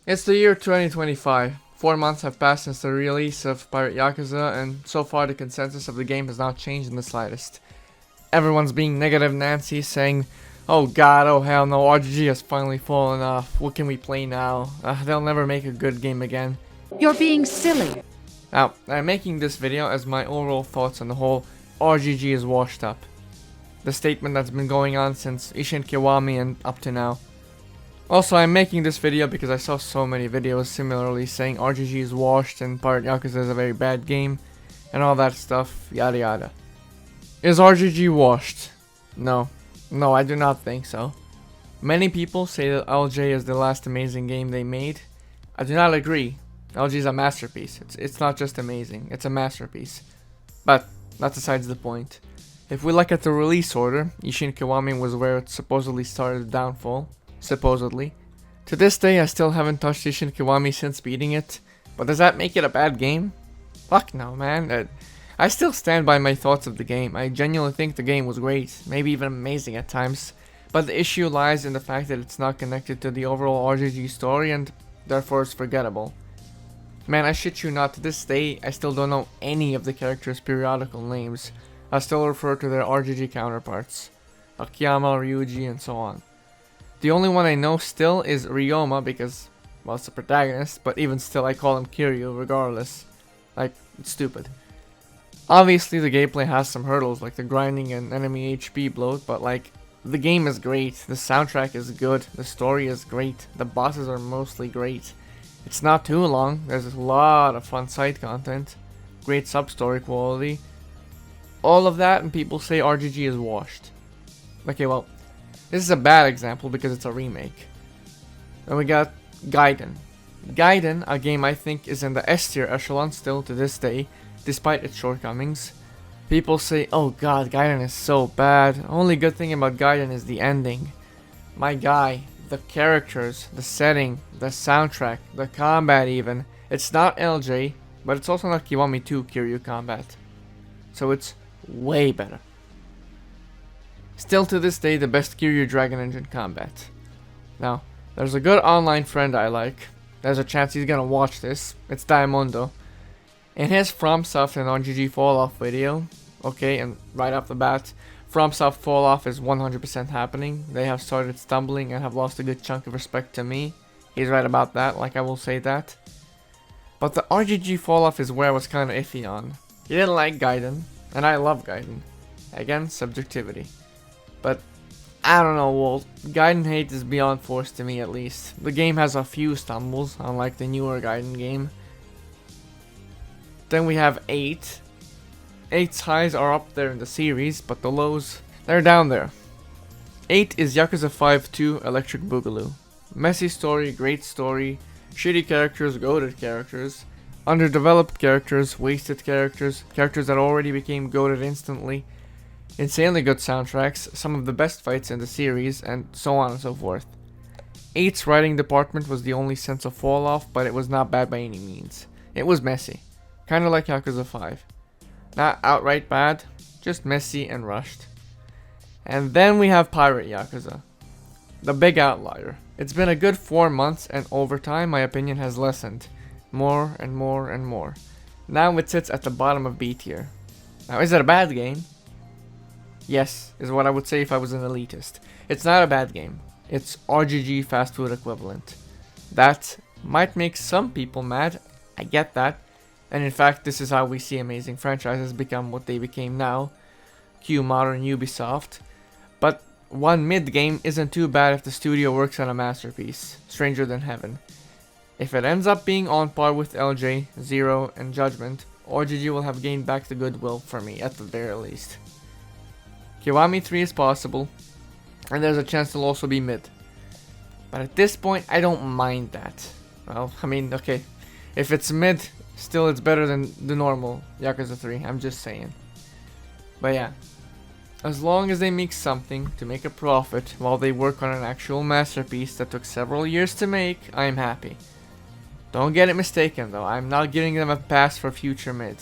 It's the year 2025. 4 months have passed since the release of Pirate Yakuza, and so far the consensus of the game has not changed in the slightest. Everyone's being negative Nancy, saying, "Oh god, oh hell no, RGG has finally fallen off. What can we play now? They'll never make a good game again." You're being silly. Now, I'm making this video as my overall thoughts on the whole RGG is washed up. The statement that's been going on since Ishin Kiwami and up to now. Also, I'm making this video because I saw so many videos similarly saying RGG is washed and Pirate Yakuza is a very bad game, and all that stuff, yada yada. Is RGG washed? No. No, I do not think so. Many people say that LJ is the last amazing game they made. I do not agree. LG is a masterpiece. It's not just amazing, it's a masterpiece. But that decides the point. If we look at the release order, Ishin Kiwami was where it supposedly started the downfall. Supposedly. To this day, I still haven't touched Ishin Kiwami since beating it. But does that make it a bad game? Fuck no, man. I still stand by my thoughts of the game. I genuinely think the game was great, maybe even amazing at times. But the issue lies in the fact that it's not connected to the overall RGG story and therefore it's forgettable. Man, I shit you not, to this day, I still don't know any of the characters' periodical names. I still refer to their RGG counterparts. Akiyama, Ryuji, and so on. The only one I know still is Ryoma because, well, it's the protagonist, but even still I call him Kiryu regardless. Like, it's stupid. Obviously the gameplay has some hurdles like the grinding and enemy HP bloat, but like, the game is great, the soundtrack is good, the story is great, the bosses are mostly great. It's not too long, there's a lot of fun side content, great sub-story quality. All of that and people say RGG is washed. Okay, well, this is a bad example because it's a remake. Then we got Gaiden. Gaiden, a game I think is in the S tier echelon still to this day, despite its shortcomings. People say, "Oh god, Gaiden is so bad. Only good thing about Gaiden is the ending." My guy, the characters, the setting, the soundtrack, the combat even. It's not LJ, but it's also not Kiwami 2 Kiryu combat. So it's way better. Still to this day the best Kiryu Dragon Engine combat. Now, there's a good online friend I like. There's a chance he's gonna watch this. It's Diamondo. In his FromSoft and RGG Fall Off video, okay, and right off the bat, FromSoft Fall Off is 100% happening. They have started stumbling and have lost a good chunk of respect to me. He's right about that, like I will say that. But the RGG Fall Off is where I was kinda iffy on. He didn't like Gaiden, and I love Gaiden. Again, subjectivity. But, I don't know, Walt. Gaiden hate is beyond force to me at least. The game has a few stumbles, unlike the newer Gaiden game. Then we have 8. 8's highs are up there in the series, but the lows, they're down there. 8 is Yakuza 5 2 Electric Boogaloo. Messy story, great story, shitty characters, goated characters, underdeveloped characters, wasted characters, characters that already became goated instantly, insanely good soundtracks, some of the best fights in the series, and so on and so forth. 8's writing department was the only sense of fall off, but it was not bad by any means. It was messy. Kinda like Yakuza 5. Not outright bad, just messy and rushed. And then we have Pirate Yakuza. The big outlier. It's been a good 4 months and over time my opinion has lessened. More and more and more. Now it sits at the bottom of B tier. Now is it a bad game? Yes, is what I would say if I was an elitist. It's not a bad game. It's RGG fast food equivalent. That might make some people mad, I get that. And in fact, this is how we see amazing franchises become what they became now. Cue modern Ubisoft. But one mid-game isn't too bad if the studio works on a masterpiece. Stranger Than Heaven. If it ends up being on par with LJ, Zero, and Judgment, RGG will have gained back the goodwill for me, at the very least. Kiwami 3 is possible, and there's a chance it'll also be mid. But at this point, I don't mind that. Well, I mean, okay, if it's mid, still it's better than the normal Yakuza 3, I'm just saying. But yeah, as long as they make something to make a profit while they work on an actual masterpiece that took several years to make, I'm happy. Don't get it mistaken though, I'm not giving them a pass for future mid.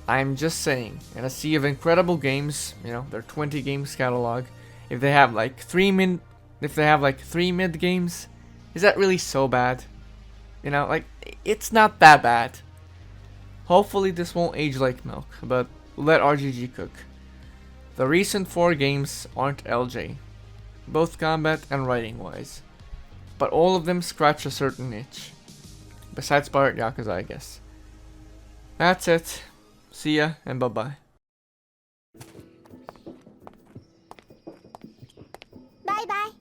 I'm just saying, in a sea of incredible games, you know, their 20 games catalog, if they have like 3 mid games, Is that really so bad? You know, like, it's not that bad. Hopefully this won't age like milk, but let RGG cook. The recent 4 games aren't LJ, both combat and writing wise, but all of them scratch a certain itch. Besides Pirate Yakuza, I guess. That's it. See ya and bye bye. Bye bye.